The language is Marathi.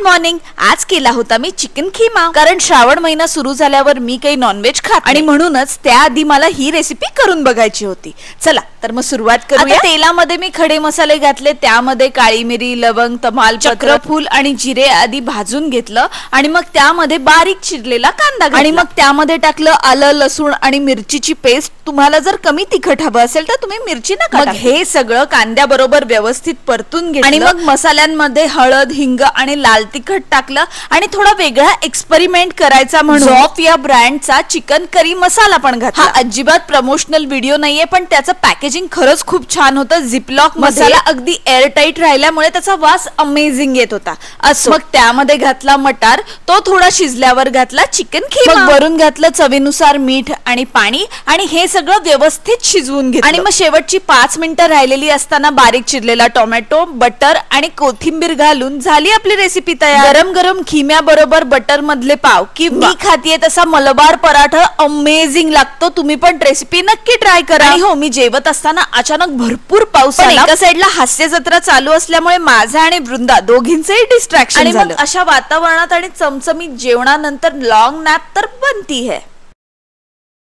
Good morning. आज केला होता मी चिकन खीमा, कारण श्रावण महिना सुरू झाल्यावर मी काही नॉनव्हेज खात आणि म्हणूनच त्याआधी मला ही रेसिपी करून बघायची होती. चला तर मग सुरुवात करूया. तेलामध्ये मी खडे मसाले घातले, त्यामध्ये काळी मिरी, लवंग, तमालपत्र, फूल आणि जिरे आधी भाजून घेतलं आणि मग त्यामध्ये बारीक चिरलेला कांदा घातला आणि मग त्यामध्ये टाकलं आलं, लसूण आणि मिरचीची पेस्ट. तुम्हाला जर कमी तिखट हवं असेल तर तुम्ही मिरची नका टाकू. हे सगळं कांद्याबरोबर व्यवस्थित परतून घेतलं आणि मग मसाल्यांमध्ये हळद, हिंग आणि लाल तिखट टाकलं आणि थोडा वेगळा एक्सपेरिमेंट करायचा म्हणून जॉफ या ब्रँडचा चिकन करी मसाला पण घातला. हा अजिबात प्रमोशनल व्हिडिओ नाहीये, पण त्याचं पॅकेजिंग खरंच खूप छान होतं. झिपलॉक मसाला अगदी एअर टाईट राहिल्यामुळे त्याचा वास अमेझिंग येत होता. असं मग त्यामध्ये घातला मटार, तो थोडा शिजल्यावर घातला चिकन खीमा, वरून घातलं चवीनुसार मीठ आणि पाणी आणि हे सगळं व्यवस्थित शिजवून घेतलं आणि मग शेवटची 5 मिनिटं राहिलेली असताना बारीक चिरलेला टोमॅटो, बटर आणि कोथिंबीर घालून झाली आपली रेसिपी तयार. गरम गरम खिम्या बरोबर बटर मधले पाव की मी खातीये तसा मलबार पराठा अमेझिंग लागतो. तुम्ही पण रेसिपी नक्की ट्राय करा. आणि हो, मी जेवत असताना अचानक भरपूर पाऊस आला. एका साईडला हास्य जत्रा चालू असल्यामुळे माझा आणि वृंदा दोघींचेही डिस्ट्रॅक्शन झालं. अशा वातावरणात आणि चमचमीत जेवणानंतर लॉंग नॅप तर बनती है.